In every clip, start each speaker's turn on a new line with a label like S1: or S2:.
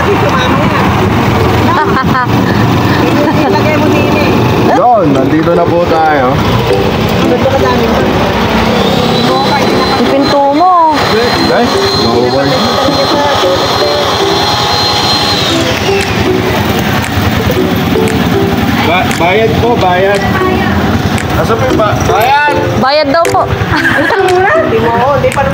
S1: dito mamaya. Ilagay mo din eh.
S2: Yun, nandito na po tayo.
S1: Dito ka dami mo.
S3: Ang pinto mo.
S2: Guys, over. Bayad po, bayad. Nasa po ba? Bayad!
S3: Bayad daw po.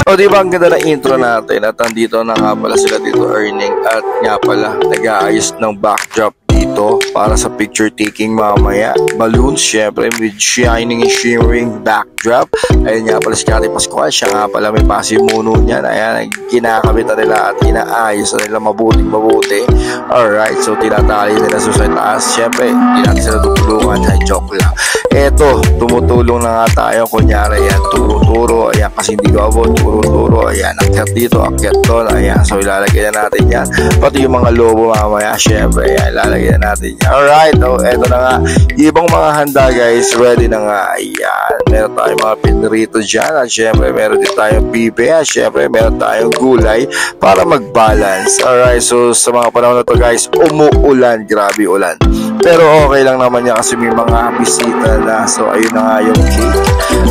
S2: O diba ang ganda na intro natin at nandito na nga pala sila dito earning at nga pala nag-aayos ng backdrop dito para sa picture taking mamaya. Balloons syempre with shining and shimmering backdrop. Ayun nga pala si Kati Pascual, siya nga pala may pasimuno niyan. Ayan, kinakabit na nila at inaayos na nila mabuti. Alright, so tinatali nila sa taas. Syempre, hindi natin sila tutulungan, joke lang. Eto, tumutulong na nga tayo. Kunyari, ayan, turo-turo. Ayan, kasi hindi ko abot, turo-turo. Ayan, akyat dito, akyat doon. Ayan, so ilalagay na natin yan. Pati yung mga lobo mamaya, syempre, ayan, ilalagay na natin yan. Alright, so eto na nga. Ibang mga handa, guys, ready na nga. Ayan, meron tayong mga pinrito dyan. At syempre, meron din tayong pipe. At syempre, meron tayong gulay para mag-balance. Alright, so sa mga panahon na to, guys, umuulan. Grabe ulan. Pero okay lang naman yan kasi may mga bisita na. So ayun na nga yung cake.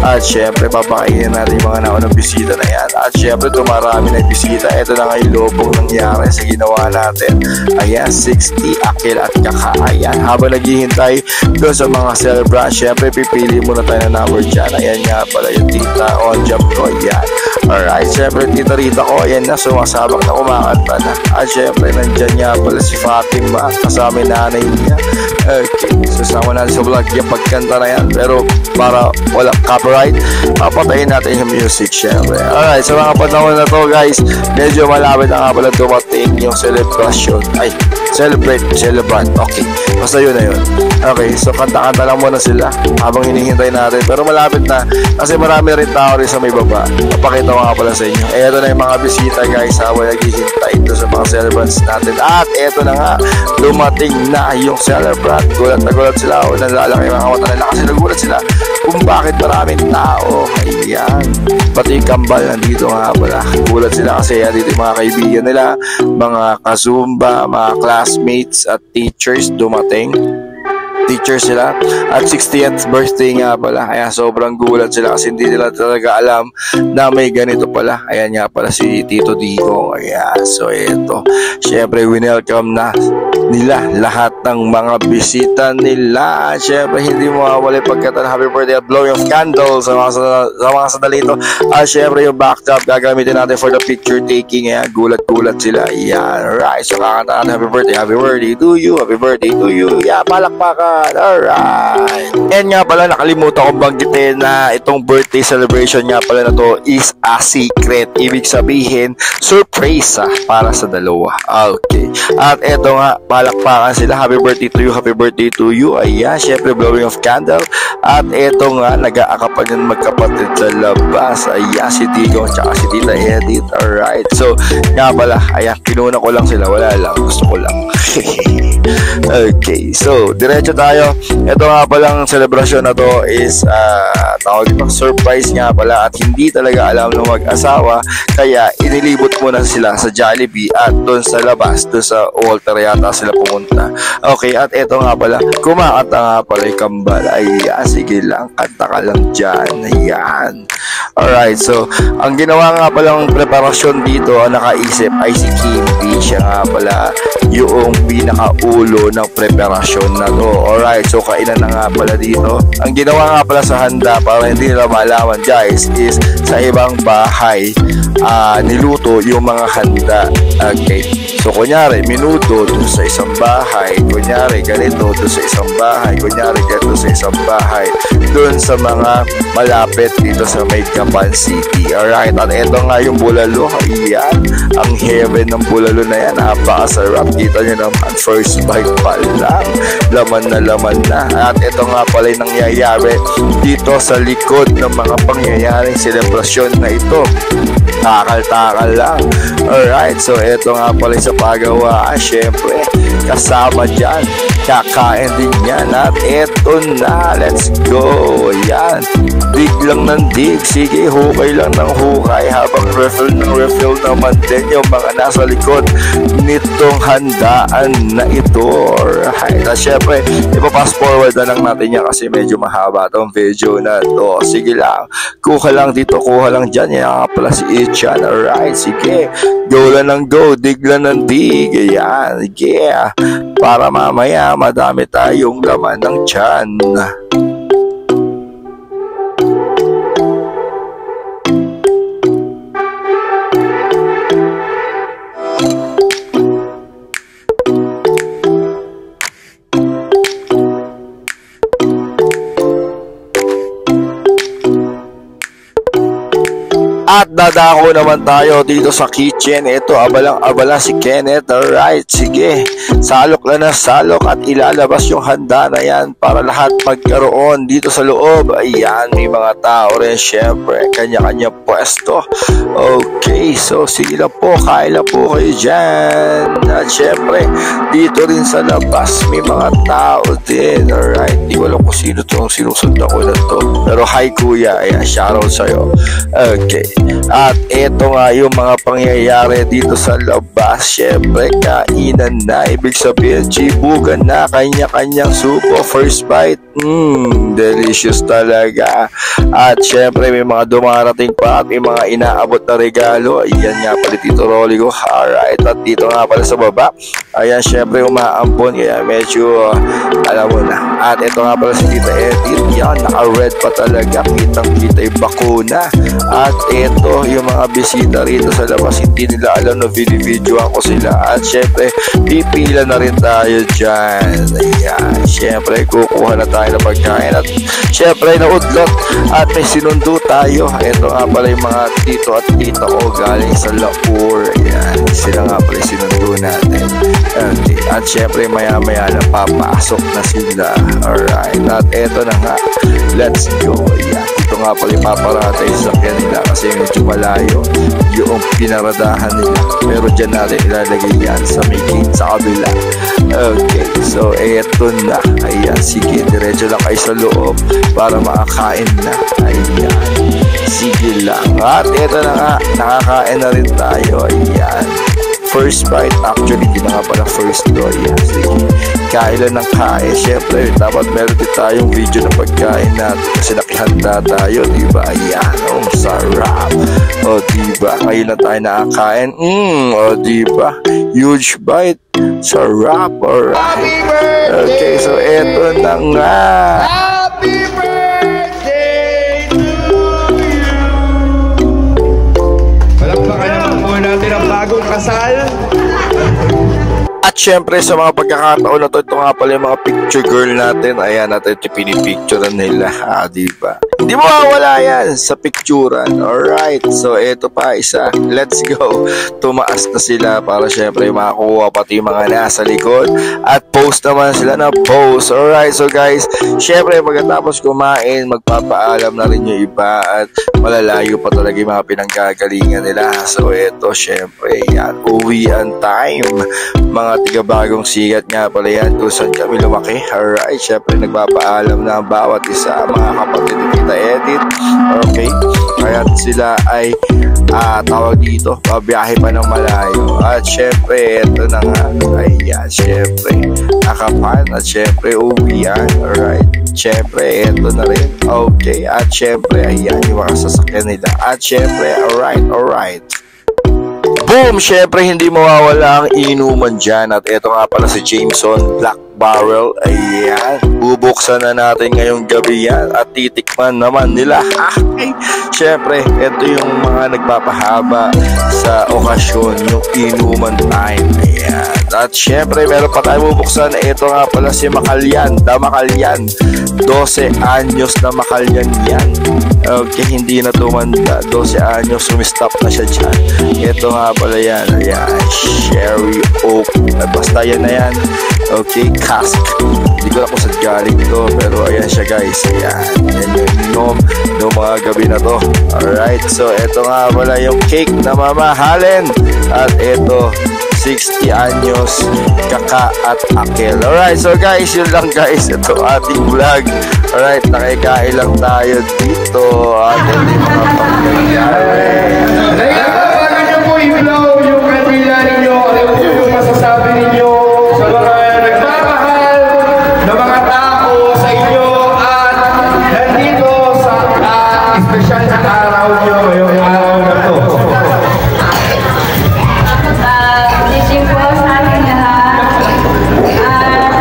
S2: At syempre papakainin natin yung mga naunang bisita na yan. At syempre dumarami na yung bisita. Ito na nga yung lobong nangyari sa ginawa natin. Ayan, 60 akil at kaka. Ayan, habang naghihintay doon sa mga celebrant, syempre pipili muna tayo ng number dyan. Ayan nga pala yung tita on job ko. Ayan. Alright, syempre tita Rita ko. Ayan na, sumasabak na kumakanta na. At syempre nandyan nga pala si Fatima kasama yung nanay niya. Okay, sasama natin sa vlog yung pagkanta na yan. Pero para walang copyright, papatayin natin yung music syempre. Alright, sa mga panahon na to, guys, medyo malapit na nga pala dumating yung celebration. Ay, celebrant. Okay, basta yun na yun. Okay, so kanta-kanta lang muna sila habang hinihintay natin. Pero malapit na kasi marami rin tao rin sa may baba. Papakita ko nga pala sa inyo. Eto na yung mga bisita, guys, habang naghihintay ito sa mga celebrants natin. At eto na nga, dumating na yung celebrant. Gulat na gulat sila. O nalalaki yung mga mata nila kasi nagulat sila kung bakit maraming tao. Ayan, pati yung kambal nandito nga pala. Gulat sila kasi dito yung mga kaibigan nila, mga kazumba, mga classmates at teachers dumating. Teacher sila at 60th birthday nga pala. Ayan, sobrang gulat sila kasi hindi nila talaga alam na may ganito pala. Ayan nga pala si Tito Dico. Ayan, so ito, syempre winelcome na nila lahat ng mga bisita nila. Syempre hindi mo mawawala pagkatan happy birthday at blowing of candles sa mga sandali ito. At syempre yung backdrop gagamitin natin for the picture taking. Ayan, gulat sila. Ayan, right, so kakanta natin happy birthday to you, happy birthday to you. Yeah, palakpakan. Alright. And nga pala, nakalimutan kong banggitin na itong birthday celebration nga pala na to is a secret. Ibig sabihin, surprise para sa dalawa. Okay. At eto nga, palakpakan sila. Happy birthday to you, happy birthday to you. Ayan, syempre blowing of candle. At eto nga, nag-aakapan yung magkapatid sa labas. Ayan, si Tigo at saka si Tita Edith. Alright. So, nga pala, ayan, kinuna ko lang sila. Wala lang, gusto ko lang. Okay, so diretso tayo. Ito nga palang celebration na to is tawag dito surprise nga pala at hindi talaga alam ng mag-asawa, kaya inilibot muna sila sa Jollibee at doon sa labas, doon sa Walter yata sila pumunta. Okay, at ito nga pala, kumakanta nga pala yung kambal. Ayan, sige lang, kanta ka lang dyan. Ayan. Alright, so ang ginawa nga palang preparasyon dito, ang nakaisip ay si Kimby. Siya nga pala yung pinakaulo ng preparasyon na to. Alright, so kainan na nga pala dito. Ang ginawa nga pala sa handa para hindi nila malaman, guys, is sa ibang bahay niluto yung mga handa. Okay, so kunyari minuto doon sa isang bahay, kunyari ganito doon sa isang bahay, kunyari ganito sa isang bahay doon sa mga malapit dito sa may Gapan City. Alright, at ito nga yung bulalo. Ayan, ang heaven ng bulalo na yan, napakasarap. Kita nyo naman, first bite pa lang, laman na. At ito nga pala yung nangyayari dito sa likod ng mga pangyayaring selebrasyon na ito. Takal lang. Alright, so ito nga pala sa paggawa. Syempre, kasama dyan kakain din yan. At eto na, let's go. Ayan, dig lang ng dig, sige, hukay lang ng hukay, habang refill ng refill naman din yung mga nasa likod nitong handaan na ito. Alright, at syempre ipapass forward na lang natin yan kasi medyo mahaba tong video na to. Sige lang, kuha lang dito, kuha lang dyan. Yan nga pala si Ichan. Alright, sige, go lang ng go, dig lang ng dig. Ayan, yeah, para mamaya madami tayong laman ng tiyan. At dadako naman tayo dito sa kitchen. Ito, abalang-abala si Kenneth. Alright, sige, salok lang na salok at ilalabas yung handa na yan para lahat magkaroon dito sa loob. Ayan, may mga tao rin syempre, kanya-kanya pwesto. Okay, so sige lang po, kain lang po kayo dyan. At syempre, dito rin sa labas may mga tao din. Alright, di ko alam kung sino to, sinusundan ko na to, pero hi kuya, ayan, shoutout sa'yo. Okay, at eto nga yung mga pangyayari dito sa labas. Syempre, kainan na, ibig sabihin chibugan na, kanya-kanyang supo, first bite. Delicious talaga. At syempre may mga dumarating pa at may mga inaabot na regalo. Ayan nga pala Tito Rolly ko. Alright, at dito nga pala sa baba, ayan syempre umaampon, kaya medyo alam mo na. At ito nga pala si Tita Edith. Yan, naka-red pa talaga, kitang-kita yung bakuna. At ito yung mga bisita rito sa labas, hindi nila alam na video ako sila. At syempre pipila na rin tayo dyan. Ayan, syempre kukuha na tayo ng pagkain. At syempre naudlot at may sinundo tayo. Ito nga pala yung mga tito at tita ko galing sa Laur. Ayan, sila nga pala yung sinundo natin. Okay, at syempre maya maya na papasok na sila. Alright, at eto na nga, let's go. Ayan, ito nga pala yung paparatay sa kanila kasi medyo malayo yung pinaradahan nila, pero dyan natin ilalagay yan sa may gate sa kabila. Okay, so eto na. Ayan, sige, diretso lang kayo sa loob para makakain na. Ayan, sige lang. At eto na nga, nakakain na rin tayo. Ayan, first bite, actually hindi na nga pala first to. Ayan, sige, kain lang ng kain. Syempre dapat meron din tayong video ng pagkain natin kasi nakihanda tayo, diba? Ayan, oh, sarap. O diba, ngayon na tayo nakakain. O diba, huge bite, sarap. Alright, okay, so eto na nga.
S4: Happy birthday to you. Palakpakan naman po natin ang bagong kasal.
S2: At syempre sa mga pagkakataon na to, ito nga pala yung mga picture girl natin. Ayan, natin ito pinipicturean nila, diba? Hindi mo mawala yan sa picturean. Alright, so eto pa isa, let's go. Tumaas na sila para syempre makakuha pati yung mga nasa likod. At post naman sila na post. Alright, so guys, syempre pagkatapos kumain, magpapaalam na rin yung iba. At malalayo pa talaga yung mga pinanggagalingan nila. So eto syempre, yan, uwian time. Mga tiga-bagong sikat nga pala yan kung saan kami lumaki. Alright, syempre nagpapaalam na ang bawat isa, mga kapatid ni Tita Edith. Okay, kaya sila ay tawag dito, pabiyahe pa ng malayo. At syempre eto na nga, ayan, syempre nakapan at syempre uwian. Alright, syempre eto na rin. Okay, at syempre ayan yung mga sasakyan nila. At syempre alright, boom! Syempre hindi mawawala ang inuman dyan. At eto nga pala si Jameson Black Barrel. Ayan, bubuksan na natin ngayong gabi yan at titikman naman nila. Okay, syempre eto yung mga nagpapahaba sa okasyon, yung inuman time. Ayan, at syempre meron pa tayo bubuksan. Eto nga pala si Makalyan, Damakalian, 12 anyos na Makalyan yan. Okay, hindi na tumanda, 12 anyos, sumistop na siya dyan. Eto nga pala yan, ayan, Sherry Oak, basta yan na yan. Okay, cask, hindi ko na kung saan galing to, pero ayan siya guys. Ayan, yan yung inom ng mga gabi na to. Alright, so eto nga pala yung cake na mamahalin. At eto 60 anyos, Kaka at Akel. Alright, so guys, yun lang guys. Ito ating vlog. Alright, nakikain lang tayo dito. At hindi makapagkakari.
S4: Paano nyo po i-blow yung kandila ninyo? Ano po yung masasabi ninyo sa mga nagmamahal na mga tao sa inyo at nandito sa espesyal na araw nyo ngayong araw na to?
S3: Blessing po sa ating lahat.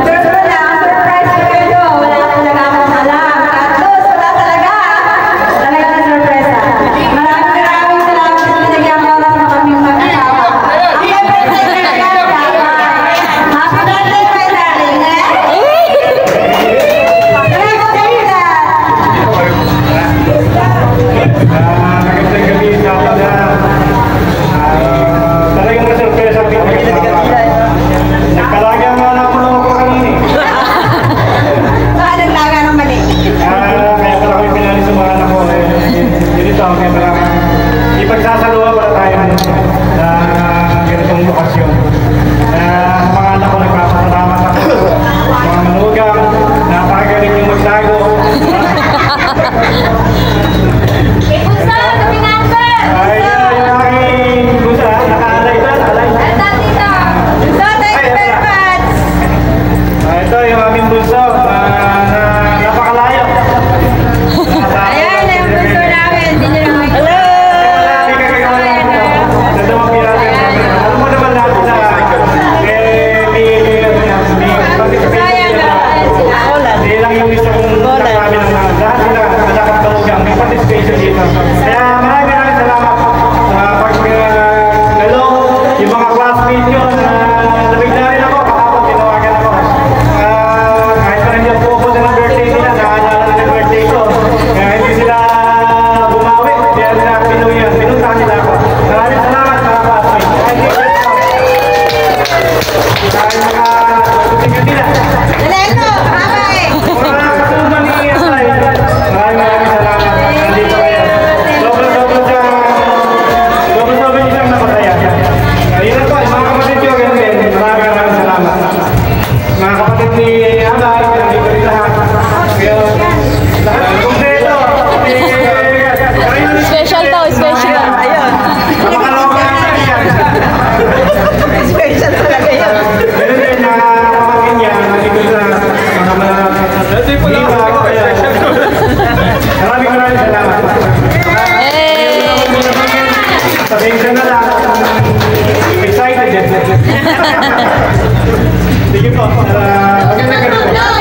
S3: Surprise ko kayo. Wala talaga akong alam. Katos, wala talaga. Talaga na surpresa. Maraming salamat sa pinagyaman ng kaming mag-asawa. Happy birthday, my darling. Happy birthday, my darling.
S4: Magandang gabi sa pala. Talagang masurpresa ang pinagmamahal. Nagkalagyan nga na ako ng ako kanini.
S3: Baka naglaga ng mali.
S4: Kaya pala ko pinali sa mga anak ko. Dito ako kaya pala ipagsasaluhan pala tayo na ganitong lokasyon. Mga anak ko nagpapasalamat ako. Mga manugang, napakagaling yung magtago.
S3: Ipusa, kami number!
S4: Ay, yung aking busa, nakaalay doon, alay.
S3: Ito, tito! So, thank you very much!
S4: Ito yung aming bunso na napakalayo.
S3: Ayan, ang gusto namin. Hindi nyo naman. Hello!
S4: Alam mo naman natin na hindi lang yung isa kong nasabi ng lahat sila dapat balugang may participation dito. Kaya maraming salamat pag hello, yung mga classmates nyo na nabigla rin ako, kahapon tinawagan ako. Kahit pa nandiyan po ako sa ng birthday nila, nakaalala na ng birthday ko. Kaya hindi sila bumawi, kaya nila pinuyan, pinuntahan nila ako. Maraming salamat mga classmates. Dahil mga kuting nila.
S3: Leno, bye-bye!
S4: Mga katuman ni Asay, maraming salamat. Nandito kayo. Sobrang isang napasaya. Yun na po, mga kapatid nyo, ganun din. Maraming salamat. Mga kapatid ni Alay, nandito rin lahat. Kaya, lahat kumpleto.
S3: Special daw, special. Ayun.
S4: Napakalawa yan.
S1: Special talaga yun.
S4: Meron din na kapatid niya, nandito sa mga maraming salamat. Sabihin ko na lang, excited din. Sige po, magandang gabi po.